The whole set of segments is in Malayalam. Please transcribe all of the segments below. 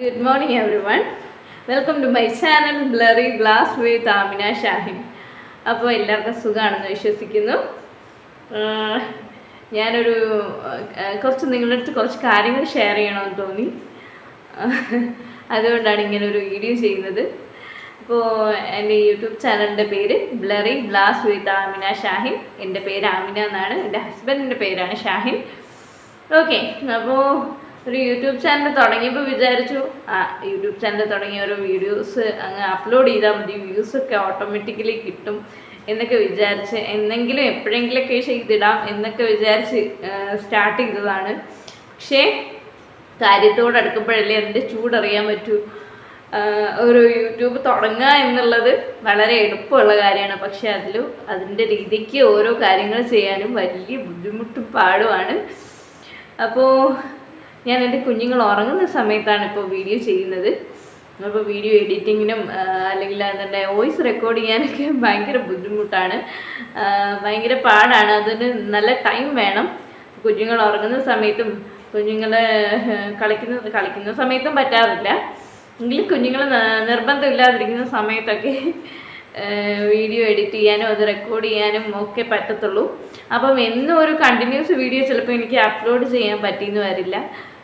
Good morning everyone. Welcome to my channel Blurry Glass with Amina Shahin. അപ്പോൾ എല്ലാവർക്കും സുഖമാണെന്ന് വിശ്വസിക്കുന്നു. ഞാനൊരു കുറച്ച് നിങ്ങളുടെ അടുത്ത് കുറച്ച് കാര്യങ്ങൾ ഷെയർ ചെയ്യണമെന്ന് തോന്നി. അതുകൊണ്ടാണ് ഇങ്ങനെ ഒരു വീഡിയോ ചെയ്യുന്നത്. അപ്പോൾ എൻ്റെ യൂട്യൂബ് ചാനലിൻ്റെ പേര് blurry glass with Amina Shahin. എൻ്റെ പേര് ആമിന എന്നാണ്. എൻ്റെ ഹസ്ബൻഡിൻ്റെ പേരാണ് ഷാഹിൻ. ഓക്കെ, അപ്പോൾ ഒരു യൂട്യൂബ് ചാനൽ തുടങ്ങിയപ്പോൾ വിചാരിച്ചു യൂട്യൂബ് ചാനൽ തുടങ്ങിയ ഓരോ വീഡിയോസ് അങ്ങ് അപ്ലോഡ് ചെയ്താൽ മതി, വ്യൂസൊക്കെ ഓട്ടോമാറ്റിക്കലി കിട്ടും എന്നൊക്കെ വിചാരിച്ച് എന്തെങ്കിലും എപ്പോഴെങ്കിലൊക്കെ ചെയ്തിടാം എന്നൊക്കെ വിചാരിച്ച് സ്റ്റാർട്ട് ചെയ്തതാണ്. പക്ഷേ കാര്യത്തോടടുക്കുമ്പോഴല്ലേ അതിൻ്റെ ചൂടറിയാൻ പറ്റൂ. ഒരു യൂട്യൂബ് തുടങ്ങുക എന്നുള്ളത് വളരെ എളുപ്പമുള്ള കാര്യമാണ്. പക്ഷേ അതിൻ്റെ രീതിക്ക് ഓരോ കാര്യങ്ങൾ ചെയ്യാനും വലിയ ബുദ്ധിമുട്ടും പാടുമാണ്. അപ്പോൾ ഞാൻ എൻ്റെ കുഞ്ഞുങ്ങൾ ഉറങ്ങുന്ന സമയത്താണ് ഇപ്പോൾ വീഡിയോ ചെയ്യുന്നത്. അപ്പോൾ വീഡിയോ എഡിറ്റിങ്ങിനും അല്ലെങ്കിൽ അതിൻ്റെ വോയിസ് റെക്കോർഡ് ചെയ്യാനൊക്കെ ഭയങ്കര ബുദ്ധിമുട്ടാണ്, ഭയങ്കര പാടാണ്. അതിന് നല്ല ടൈം വേണം. കുഞ്ഞുങ്ങൾ ഉറങ്ങുന്ന സമയത്തും കുഞ്ഞുങ്ങൾ കളിക്കുന്ന സമയത്തും പറ്റാറില്ല. എങ്കിലും കുഞ്ഞുങ്ങൾ നിർബന്ധമില്ലാതിരിക്കുന്ന സമയത്തൊക്കെ വീഡിയോ എഡിറ്റ് ചെയ്യാനും അത് റെക്കോർഡ് ചെയ്യാനും ഒക്കെ പറ്റത്തുള്ളൂ. അപ്പം എന്നും ഒരു കണ്ടിന്യൂസ് വീഡിയോ ചിലപ്പോൾ എനിക്ക് അപ്ലോഡ് ചെയ്യാൻ പറ്റിയെന്ന് വരില്ല.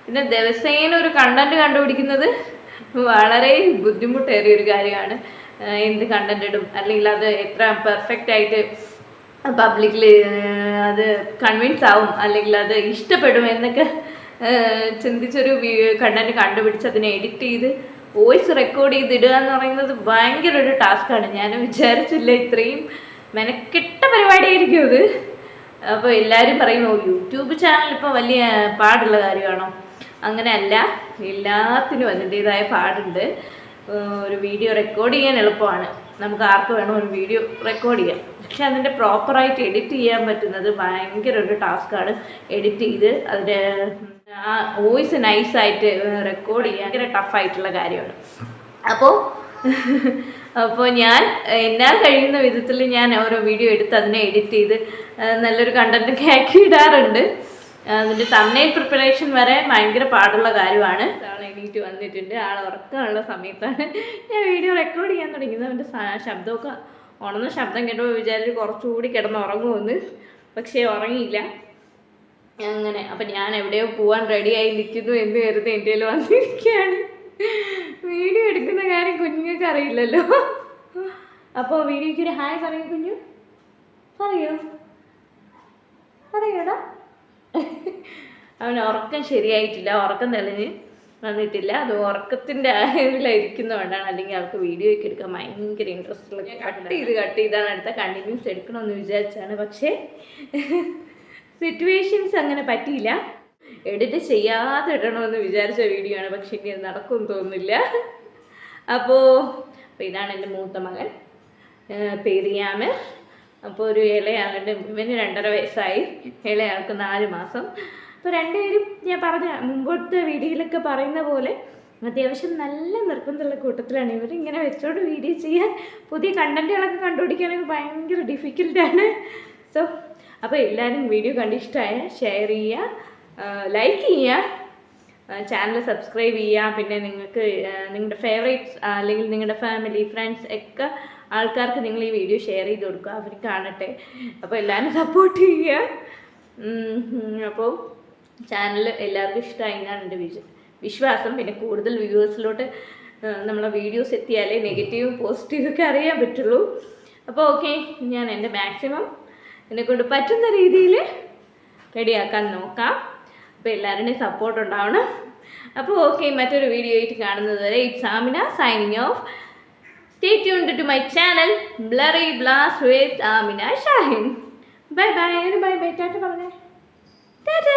പിന്നെ ദിവസേന ഒരു കണ്ടൻറ്റ് കണ്ടുപിടിക്കുന്നത് വളരെ ബുദ്ധിമുട്ടേറിയ ഒരു കാര്യമാണ്. എന്ത് കണ്ടൻറ്റ് ഇടും, അല്ലെങ്കിൽ അത് എത്ര പെർഫെക്റ്റ് ആയിട്ട് പബ്ലിക്കിൽ അത് കൺവിൻസ് ആവും, അല്ലെങ്കിൽ അത് ഇഷ്ടപ്പെടും എന്നൊക്കെ ചിന്തിച്ചൊരു കണ്ടൻറ്റ് കണ്ടുപിടിച്ച് അതിനെ എഡിറ്റ് ചെയ്ത് വോയിസ് റെക്കോർഡ് ചെയ്തിടുക എന്ന് പറയുന്നത് ഭയങ്കര ഒരു ടാസ്ക്കാണ്. ഞാൻ വിചാരിച്ചില്ല ഇത്രയും മെനക്കെട്ട പരിപാടിയായിരിക്കും അത്. അപ്പോൾ എല്ലാവരും പറയുന്നു യൂട്യൂബ് ചാനൽ ഇപ്പോൾ വലിയ പാടുള്ള കാര്യമാണോ? അങ്ങനെയല്ല, എല്ലാത്തിനും അതിൻ്റേതായ പാടുണ്ട്. ഒരു വീഡിയോ റെക്കോർഡ് ചെയ്യാൻ എളുപ്പമാണ്, നമുക്ക് ആർക്ക് വേണം ഒരു വീഡിയോ റെക്കോർഡ് ചെയ്യാം. പക്ഷെ അതിൻ്റെ പ്രോപ്പറായിട്ട് എഡിറ്റ് ചെയ്യാൻ പറ്റുന്നത് ഭയങ്കര ഒരു ടാസ്ക്കാണ്. എഡിറ്റ് ചെയ്ത് അതിൻ്റെ ആ വോയിസ് നൈസായിട്ട് റെക്കോർഡ് ചെയ്യാൻ ഭയങ്കര ടഫായിട്ടുള്ള കാര്യമാണ്. അപ്പോൾ ഞാൻ എന്നാൽ കഴിയുന്ന വിധത്തിൽ ഞാൻ ഓരോ വീഡിയോ എടുത്ത് അതിനെ എഡിറ്റ് ചെയ്ത് നല്ലൊരു കണ്ടൻറ്റൊക്കെ ആക്കി ഇടാറുണ്ട്. അതിൻ്റെ തംബ്നെയിൽ പ്രിപ്പറേഷൻ വരെ ഭയങ്കര പാടുള്ള കാര്യമാണ്. ആൾ എണീറ്റ് വന്നിട്ടുണ്ട്. ആൾ ഉറക്കമുള്ള സമയത്താണ് ഞാൻ വീഡിയോ റെക്കോർഡ് ചെയ്യാൻ തുടങ്ങിയത്. അവൻ്റെ ശബ്ദമൊക്കെ ഉണർന്ന ശബ്ദം കേട്ടപ്പോൾ വിചാരിച്ച് കുറച്ചുകൂടി കിടന്ന് ഉറങ്ങുമെന്ന്. പക്ഷേ ഉറങ്ങിയില്ല. അങ്ങനെ അപ്പം ഞാൻ എവിടെയോ പോകാൻ റെഡിയായി നിൽക്കുന്നു എന്ന് കരുതി എൻ്റെ കയ്യിൽ വന്നിരിക്കുകയാണ്. വീഡിയോ എടുക്കുന്ന കാര്യം കുഞ്ഞുങ്ങൾക്ക് അറിയില്ലല്ലോ. അപ്പോൾ വീഡിയോയ്ക്ക് ഒരു ഹായ് പറയൂ കുഞ്ഞു. പറയൂടാ. അവന് ഉറക്കം ശരിയായിട്ടില്ല, ഉറക്കം തെളിഞ്ഞ് വന്നിട്ടില്ല. അത് ഉറക്കത്തിൻ്റെ ഇതിലിരിക്കുന്നതുകൊണ്ടാണ്. അല്ലെങ്കിൽ ആൾക്ക് വീഡിയോയ്ക്ക് എടുക്കാൻ ഭയങ്കര ഇൻട്രസ്റ്റ് ഉള്ള കട്ട് ചെയ്താണ് അടുത്ത കണ്ടിന്യൂസ് എടുക്കണമെന്ന് വിചാരിച്ചാണ്. പക്ഷേ സിറ്റുവേഷൻസ് അങ്ങനെ പറ്റിയില്ല. എഡിറ്റ് ചെയ്യാതെ ഇടണമെന്ന് വിചാരിച്ച വീഡിയോ ആണ്. പക്ഷേ ഇനി അത് നടക്കുമെന്ന് തോന്നുന്നില്ല. അപ്പോൾ ഇതാണ് എൻ്റെ മൂത്ത മകൻ, പേര് യാമിർ. അപ്പോൾ ഒരു ഇളയാളുടെ ഇവന് 2.5 വയസ്സായി, ഇളയാൾക്ക് 4 മാസം. അപ്പോൾ രണ്ടുപേരും ഞാൻ പറഞ്ഞ മുമ്പോഴത്തെ വീഡിയോയിലൊക്കെ പറയുന്ന പോലെ അത്യാവശ്യം നല്ല നിർബന്ധമുള്ള കൂട്ടത്തിലാണ്. ഇവരിങ്ങനെ വെച്ചോണ്ട് വീഡിയോ ചെയ്യാൻ പുതിയ കണ്ടൻറ്റുകളൊക്കെ കണ്ടുപിടിക്കാനൊക്കെ ഭയങ്കര ഡിഫിക്കൽട്ടാണ്. അപ്പോൾ എല്ലാവരും വീഡിയോ കണ്ടിഷ്ടമായ ഷെയർ ചെയ്യുക, ലൈക്ക് ചെയ്യുക, ചാനൽ സബ്സ്ക്രൈബ് ചെയ്യുക. പിന്നെ നിങ്ങൾക്ക് നിങ്ങളുടെ ഫേവറേറ്റ്സ് അല്ലെങ്കിൽ നിങ്ങളുടെ ഫാമിലി ഫ്രണ്ട്സ് ഒക്കെ ആൾക്കാർക്ക് നിങ്ങൾ ഈ വീഡിയോ ഷെയർ ചെയ്ത് കൊടുക്കുക, അവർ കാണട്ടെ. അപ്പോൾ എല്ലാവരും സപ്പോർട്ട് ചെയ്യുക. അപ്പോൾ ചാനൽ എല്ലാവർക്കും ഇഷ്ടമായി എന്നാണ് എൻ്റെ വിശ്വാസം. പിന്നെ കൂടുതൽ വ്യൂവേഴ്സിലോട്ട് നമ്മളെ വീഡിയോസ് എത്തിയാലേ നെഗറ്റീവും പോസിറ്റീവും ഒക്കെ അറിയാൻ പറ്റുള്ളൂ. അപ്പോൾ ഓക്കെ, ഞാൻ എൻ്റെ മാക്സിമം എന്നെക്കൊണ്ട് പറ്റുന്ന രീതിയിൽ റെഡിയാക്കാൻ നോക്കാം. അപ്പോൾ എല്ലാവരുടെയും സപ്പോർട്ട് ഉണ്ടാവണം. അപ്പോൾ ഓക്കെ, മറ്റൊരു വീഡിയോ ആയിട്ട് കാണുന്നത് വരെ it's Amina signing off. Stay tuned to my channel Blurry Blast with Amina Shahin. Bye bye. Bye bye. Tata. Tata.